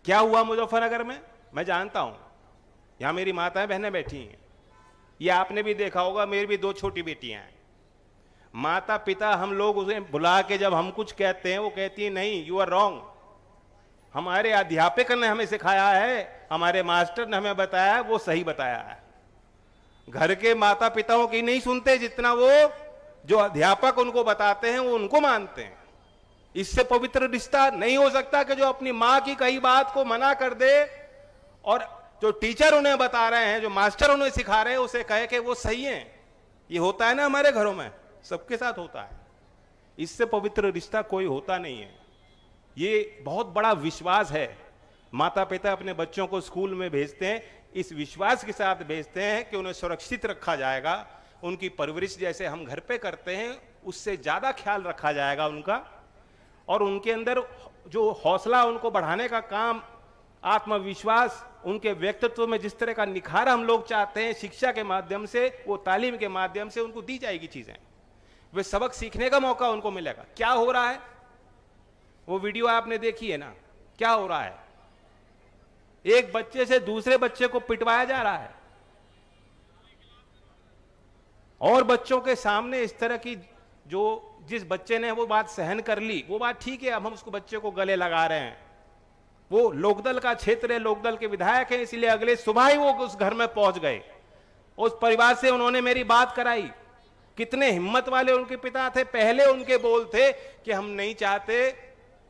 क्या हुआ मुजफ्फरनगर में मैं जानता हूं। यहां मेरी माताएं बहनें बैठी हैं, ये आपने भी देखा होगा, मेरी भी दो छोटी बेटियां हैं। माता पिता हम लोग उसे बुला के जब हम कुछ कहते हैं वो कहती है नहीं, यू आर रॉन्ग। हमारे अध्यापक ने हमें सिखाया है, हमारे मास्टर ने हमें बताया है, वो सही बताया है। घर के माता पिताओं की नहीं सुनते जितना वो जो अध्यापक उनको बताते हैं वो उनको मानते हैं। इससे पवित्र रिश्ता नहीं हो सकता कि जो अपनी मां की कही बात को मना कर दे और जो टीचर उन्हें बता रहे हैं, जो मास्टर उन्हें सिखा रहे हैं, उसे कहे कि वो सही है। ये होता है ना हमारे घरों में, सबके साथ होता है। इससे पवित्र रिश्ता कोई होता नहीं है। ये बहुत बड़ा विश्वास है। माता पिता अपने बच्चों को स्कूल में भेजते हैं, इस विश्वास के साथ भेजते हैं कि उन्हें सुरक्षित रखा जाएगा। उनकी परवरिश जैसे हम घर पे करते हैं उससे ज्यादा ख्याल रखा जाएगा उनका, और उनके अंदर जो हौसला उनको बढ़ाने का काम, आत्मविश्वास, उनके व्यक्तित्व में जिस तरह का निखार हम लोग चाहते हैं शिक्षा के माध्यम से, वो तालीम के माध्यम से उनको दी जाएगी चीजें। वे सबक सीखने का मौका उनको मिलेगा। क्या हो रहा है, वो वीडियो आपने देखी है ना, क्या हो रहा है। एक बच्चे से दूसरे बच्चे को पिटवाया जा रहा है, और बच्चों के सामने इस तरह की, जो जिस बच्चे ने वो बात सहन कर ली, वो बात ठीक है, अब हम उसको बच्चे को गले लगा रहे हैं। वो लोकदल का क्षेत्र है, लोकदल के विधायक हैं, इसलिए अगले सुबह ही वो उस घर में पहुंच गए। उस परिवार से उन्होंने मेरी बात कराई। कितने हिम्मत वाले उनके पिता थे। पहले उनके बोल थे कि हम नहीं चाहते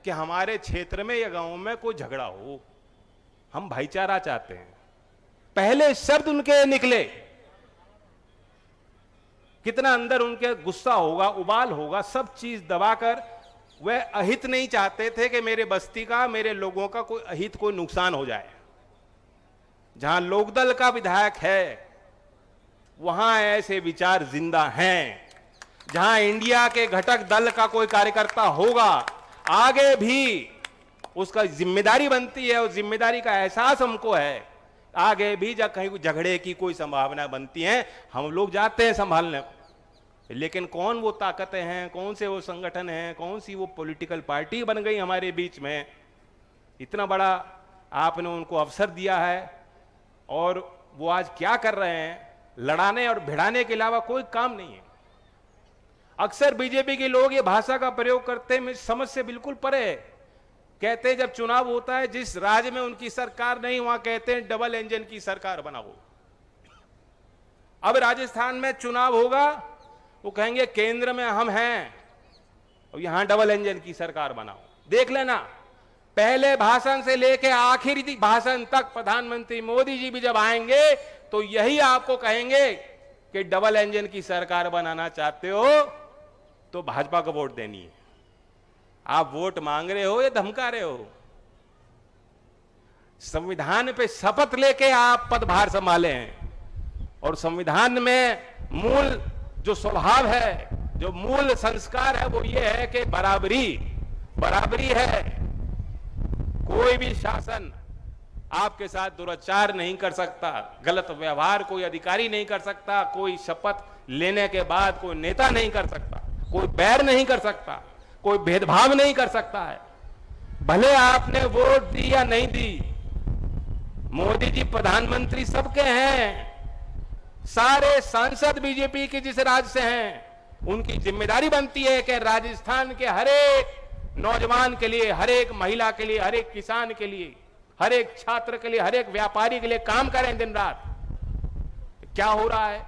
कि हमारे क्षेत्र में या गांव में कोई झगड़ा हो, हम भाईचारा चाहते हैं। पहले शब्द उनके निकले। कितना अंदर उनके गुस्सा होगा, उबाल होगा, सब चीज दबाकर वह अहित नहीं चाहते थे कि मेरे बस्ती का, मेरे लोगों का कोई अहित, कोई नुकसान हो जाए। जहां लोकदल का विधायक है वहां ऐसे विचार जिंदा हैं। जहां इंडिया के घटक दल का कोई कार्यकर्ता होगा, आगे भी उसका जिम्मेदारी बनती है, उस जिम्मेदारी का एहसास हमको है। आगे भी जब कहीं झगड़े की कोई संभावना बनती है, हम लोग जाते हैं संभालने को। लेकिन कौन वो ताकतें हैं, कौन से वो संगठन हैं, कौन सी वो पॉलिटिकल पार्टी बन गई हमारे बीच में, इतना बड़ा आपने उनको अवसर दिया है, और वो आज क्या कर रहे हैं, लड़ाने और भिड़ाने के अलावा कोई काम नहीं है। अक्सर बीजेपी के लोग ये भाषा का प्रयोग करते हैं, समझ से बिल्कुल परे है। कहते हैं जब चुनाव होता है, जिस राज्य में उनकी सरकार नहीं, वहां कहते हैं डबल इंजन की सरकार बनाओ। अब राजस्थान में चुनाव होगा, वो कहेंगे केंद्र में हम हैं और यहां डबल इंजन की सरकार बनाओ। देख लेना, पहले भाषण से लेकर आखिरी भाषण तक प्रधानमंत्री मोदी जी भी जब आएंगे तो यही आपको कहेंगे कि डबल इंजन की सरकार बनाना चाहते हो तो भाजपा को वोट देनी है। आप वोट मांग रहे हो या धमका रहे हो? संविधान पे शपथ लेके आप पदभार संभाले हैं, और संविधान में मूल जो स्वभाव है, जो मूल संस्कार है, वो ये है कि बराबरी है। कोई भी शासन आपके साथ दुराचार नहीं कर सकता, गलत व्यवहार कोई अधिकारी नहीं कर सकता, कोई शपथ लेने के बाद कोई नेता नहीं कर सकता, कोई बैर नहीं कर सकता, कोई भेदभाव नहीं कर सकता है। भले आपने वोट दी या नहीं दी, मोदी जी प्रधानमंत्री सबके हैं। सारे सांसद बीजेपी के जिस राज्य से हैं, उनकी जिम्मेदारी बनती है कि राजस्थान के हर एक नौजवान के लिए, हर एक महिला के लिए, हर एक किसान के लिए, हर एक छात्र के लिए, हर एक व्यापारी के लिए काम करें दिन रात। क्या हो रहा है,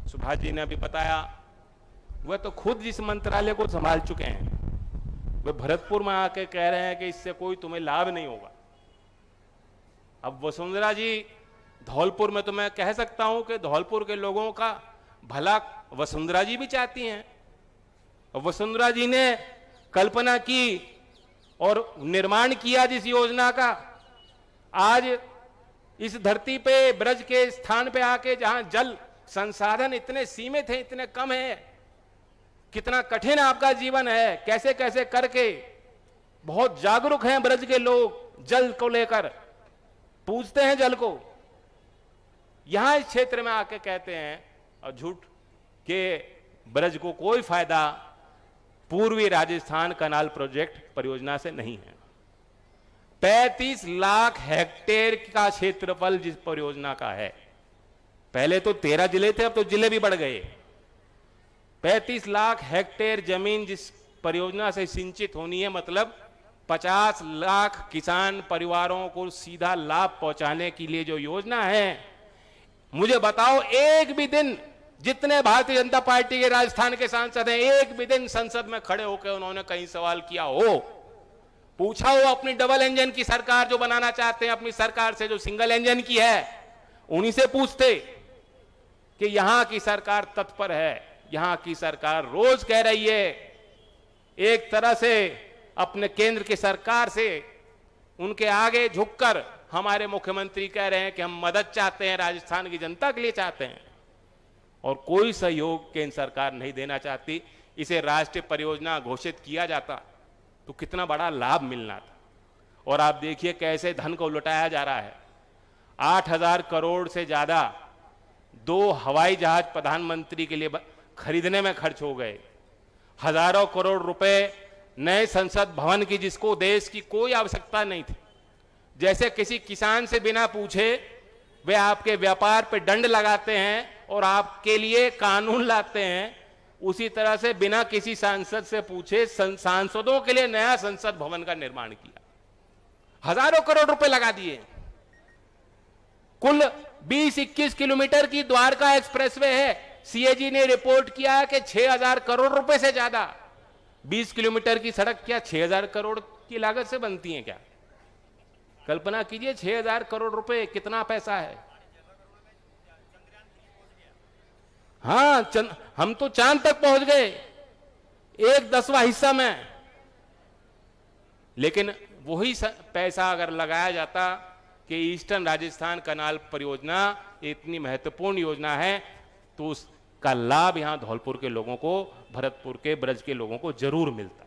सुभाष जी ने अभी बताया। वह तो खुद जिस मंत्रालय को संभाल चुके हैं, वे भरतपुर में आके कह रहे हैं कि इससे कोई तुम्हें लाभ नहीं होगा। अब वसुंधरा जी धौलपुर में, तो मैं कह सकता हूं कि धौलपुर के लोगों का भला वसुंधरा जी भी चाहती हैं। वसुंधरा जी ने कल्पना की और निर्माण किया जिस योजना का, आज इस धरती पे, ब्रज के स्थान पे आके, जहां जल संसाधन इतने सीमित हैं, इतने कम हैं, कितना कठिन आपका जीवन है, कैसे कैसे करके बहुत जागरूक हैं ब्रज के लोग, जल को लेकर पूजते हैं जल को। यहां इस क्षेत्र में आके कहते हैं और झूठ के ब्रज को कोई फायदा पूर्वी राजस्थान कनाल प्रोजेक्ट परियोजना से नहीं है। 35 लाख हेक्टेयर का क्षेत्रफल जिस परियोजना का है, पहले तो 13 जिले थे, अब तो जिले भी बढ़ गए। 35 लाख हेक्टेयर जमीन जिस परियोजना से सिंचित होनी है, मतलब 50 लाख किसान परिवारों को सीधा लाभ पहुंचाने के लिए जो योजना है, मुझे बताओ एक भी दिन जितने भारतीय जनता पार्टी के राजस्थान के सांसद हैं, एक भी दिन संसद में खड़े होकर उन्होंने कहीं सवाल किया हो, पूछा हो अपनी डबल इंजन की सरकार जो बनाना चाहते हैं अपनी सरकार से, जो सिंगल इंजन की है, उन्हीं से पूछते कि यहां की सरकार तत्पर है। यहां की सरकार रोज कह रही है, एक तरह से अपने केंद्र की सरकार से उनके आगे झुककर हमारे मुख्यमंत्री कह रहे हैं कि हम मदद चाहते हैं, राजस्थान की जनता के लिए चाहते हैं, और कोई सहयोग केंद्र सरकार नहीं देना चाहती। इसे राष्ट्रीय परियोजना घोषित किया जाता तो कितना बड़ा लाभ मिलना था। और आप देखिए कैसे धन को लुटाया जा रहा है। 8,000 करोड़ से ज्यादा 2 हवाई जहाज प्रधानमंत्री के लिए खरीदने में खर्च हो गए। हजारों करोड़ रुपए नए संसद भवन की, जिसको देश की कोई आवश्यकता नहीं थी। जैसे किसी किसान से बिना पूछे वे आपके व्यापार पे दंड लगाते हैं और आपके लिए कानून लाते हैं, उसी तरह से बिना किसी सांसद से पूछे सांसदों के लिए नया संसद भवन का निर्माण किया। हजारों करोड़ रुपए लगा दिए। कुल 20-21 किलोमीटर की द्वारका एक्सप्रेसवे है। सीएजी ने रिपोर्ट किया है कि 6,000 करोड़ रुपए से ज्यादा। 20 किलोमीटर की सड़क क्या 6,000 करोड़ की लागत से बनती है क्या? कल्पना कीजिए, 6,000 करोड़ रुपए कितना पैसा है। हाँ, हम तो चांद तक पहुंच गए 1/10वां हिस्सा में। लेकिन वही पैसा अगर लगाया जाता कि ईस्टर्न राजस्थान कनाल परियोजना इतनी महत्वपूर्ण योजना है, तो उसका लाभ यहां धौलपुर के लोगों को, भरतपुर के ब्रज के लोगों को जरूर मिलता।